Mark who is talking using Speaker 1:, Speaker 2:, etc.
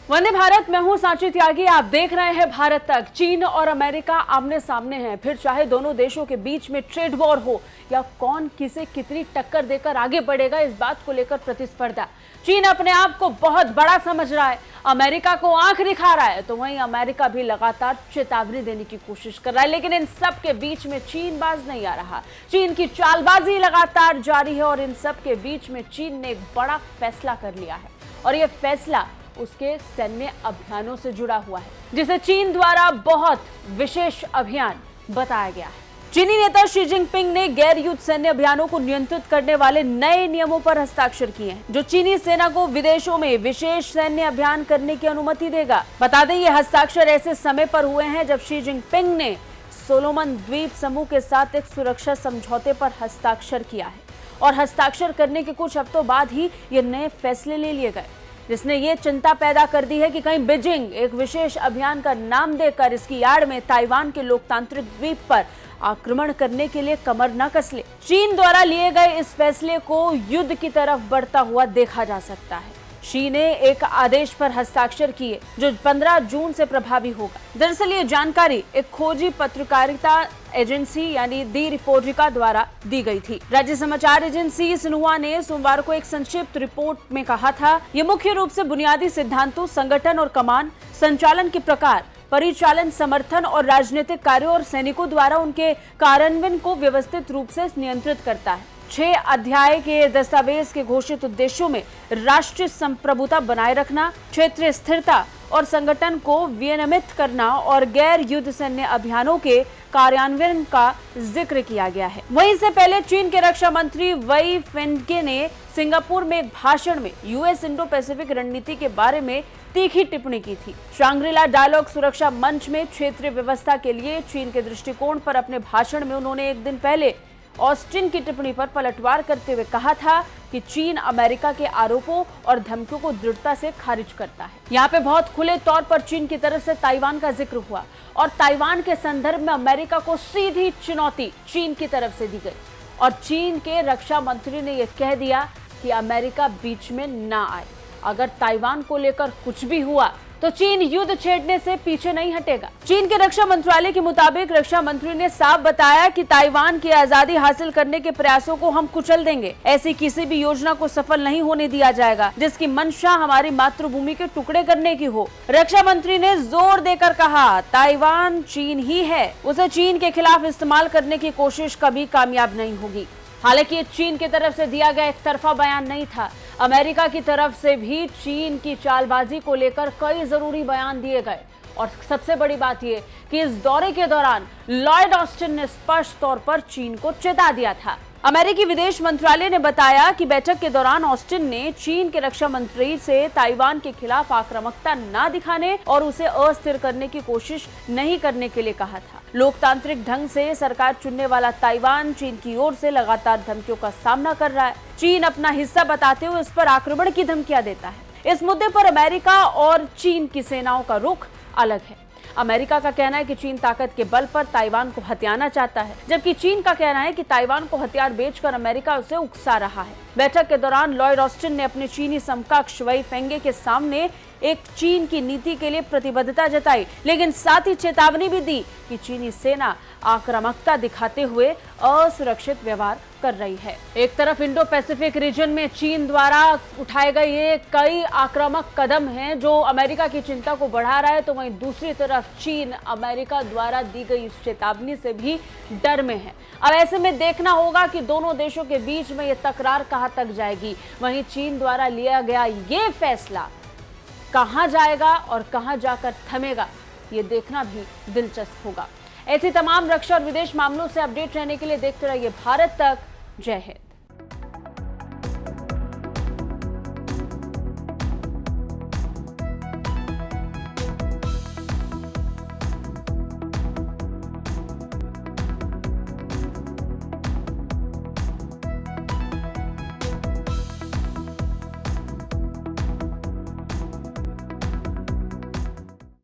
Speaker 1: वंदे भारत, मैं हूं सांची त्यागी। आप देख रहे हैं भारत तक। चीन और अमेरिका आमने सामने हैं। फिर चाहे दोनों देशों के बीच में ट्रेड वॉर हो या कौन किसे कितनी टक्कर देकर आगे बढ़ेगा, इस बात को लेकर प्रतिस्पर्धा। चीन अपने आप को बहुत बड़ा समझ रहा है, अमेरिका को आंख दिखा रहा है, तो वहीं अमेरिका भी लगातार चेतावनी देने की कोशिश कर रहा है। लेकिन इन सब के बीच में चीन बाज नहीं आ रहा। चीन की चालबाजी लगातार जारी है और इन सब के बीच में चीन ने एक बड़ा फैसला कर लिया है और यह फैसला उसके सैन्य अभियानों से जुड़ा हुआ है, जिसे चीन द्वारा बहुत विशेष अभियान बताया गया है। चीनी नेता शी जिनपिंग ने गैर युद्ध सैन्य अभियानों को नियंत्रित करने वाले नए नियमों पर हस्ताक्षर किए हैं, जो चीनी सेना को विदेशों में विशेष सैन्य अभियान करने की अनुमति देगा। बता दें, ये हस्ताक्षर ऐसे समय पर हुए हैं जब शी जिनपिंग ने सोलोमन द्वीप समूह के साथ एक सुरक्षा समझौते पर हस्ताक्षर किया है और हस्ताक्षर करने के कुछ हफ्तों बाद ही ये नए फैसले ले लिए गए, जिसने ये चिंता पैदा कर दी है कि कहीं बीजिंग एक विशेष अभियान का नाम देकर इसकी आड़ में ताइवान के लोकतांत्रिक द्वीप पर आक्रमण करने के लिए कमर न कस ले। चीन द्वारा लिए गए इस फैसले को युद्ध की तरफ बढ़ता हुआ देखा जा सकता है। शी ने एक आदेश पर हस्ताक्षर किए जो 15 जून से प्रभावी होगा। दरअसल ये जानकारी एक खोजी पत्रकारिता एजेंसी यानी दी रिपोर्टिका द्वारा दी गई थी। राज्य समाचार एजेंसी सिन्हुआ ने सोमवार को एक संक्षिप्त रिपोर्ट में कहा था, ये मुख्य रूप से बुनियादी सिद्धांतों, संगठन और कमान, संचालन के प्रकार, परिचालन, समर्थन और राजनीतिक कार्यों और सैनिकों द्वारा उनके कार्यान्वयन को व्यवस्थित रूप से नियंत्रित करता है। 6 अध्याय के दस्तावेज के घोषित उद्देश्यों में राष्ट्रीय संप्रभुता बनाए रखना, क्षेत्रीय स्थिरता और संगठन को विनियमित करना और गैर युद्ध सैन्य अभियानों के कार्यान्वयन का जिक्र किया गया है। वहीं इससे पहले चीन के रक्षा मंत्री वई फेंगे ने सिंगापुर में एक भाषण में यूएस इंडो पैसिफिक रणनीति के बारे में तीखी टिप्पणी की थी। शांग्रीला डायलॉग सुरक्षा मंच में क्षेत्रीय व्यवस्था के लिए चीन के दृष्टिकोण पर अपने भाषण में उन्होंने एक दिन पहले ऑस्टिन की टिप्पणी पर पलटवार करते हुए कहा था कि चीन अमेरिका के आरोपों और धमकियों को दृढ़ता से खारिज करता है। यहाँ पे बहुत खुले तौर पर चीन की तरफ से ताइवान का जिक्र हुआ और ताइवान के संदर्भ में अमेरिका को सीधी चुनौती चीन की तरफ से दी गई और चीन के रक्षा मंत्री ने यह कह दिया कि अमेरिका बीच में ना आए। अगर ताइवान को लेकर कुछ भी हुआ तो चीन युद्ध छेड़ने से पीछे नहीं हटेगा। चीन के रक्षा मंत्रालय के मुताबिक रक्षा मंत्री ने साफ बताया कि ताइवान की आजादी हासिल करने के प्रयासों को हम कुचल देंगे। ऐसी किसी भी योजना को सफल नहीं होने दिया जाएगा जिसकी मंशा हमारी मातृभूमि के टुकड़े करने की हो। रक्षा मंत्री ने जोर देकर कहा, ताइवान चीन ही है, उसे चीन के खिलाफ इस्तेमाल करने की कोशिश कभी कामयाब नहीं होगी। हालांकि चीन की तरफ से दिया गया एक तरफा बयान नहीं था। अमेरिका की तरफ से भी चीन की चालबाजी को लेकर कई जरूरी बयान दिए गए और सबसे बड़ी बात यह कि इस दौरे के दौरान लॉयड ऑस्टिन ने स्पष्ट तौर पर चीन को चेता दिया था। अमेरिकी विदेश मंत्रालय ने बताया कि बैठक के दौरान ऑस्टिन ने चीन के रक्षा मंत्री से ताइवान के खिलाफ आक्रामकता न दिखाने और उसे अस्थिर करने की कोशिश नहीं करने के लिए कहा था। लोकतांत्रिक ढंग से सरकार चुनने वाला ताइवान चीन की ओर से लगातार धमकियों का सामना कर रहा है। चीन अपना हिस्सा बताते हुए इस पर आक्रमण की धमकियां देता है। इस मुद्दे पर अमेरिका और चीन की सेनाओं का रुख अलग है। अमेरिका का कहना है कि चीन ताकत के बल पर ताइवान को हथियाना चाहता है, जबकि चीन का कहना है कि ताइवान को हथियार बेचकर अमेरिका उसे उकसा रहा है। बैठक के दौरान लॉयड ऑस्टिन ने अपने चीनी समकक्ष वई फेंगे के सामने एक चीन की नीति के लिए प्रतिबद्धता जताई, लेकिन साथ ही चेतावनी भी दी कि चीनी सेना आक्रामकता दिखाते हुए असुरक्षित व्यवहार कर रही है। एक तरफ इंडो पैसिफिक रीजन में चीन द्वारा उठाए गए ये कई आक्रामक कदम हैं जो अमेरिका की चिंता को बढ़ा रहा है, तो वहीं दूसरी तरफ चीन अमेरिका द्वारा दी गई इस चेतावनी से भी डर में है। अब ऐसे में देखना होगा कि दोनों देशों के बीच में ये तकरार कहां तक जाएगी। वहीं चीन द्वारा लिया गया ये फैसला कहां जाएगा और कहां जाकर थमेगा, ये देखना भी दिलचस्प होगा। ऐसी तमाम रक्षा और विदेश मामलों से अपडेट रहने के लिए देखते रहिए भारत तक। जय हिंद।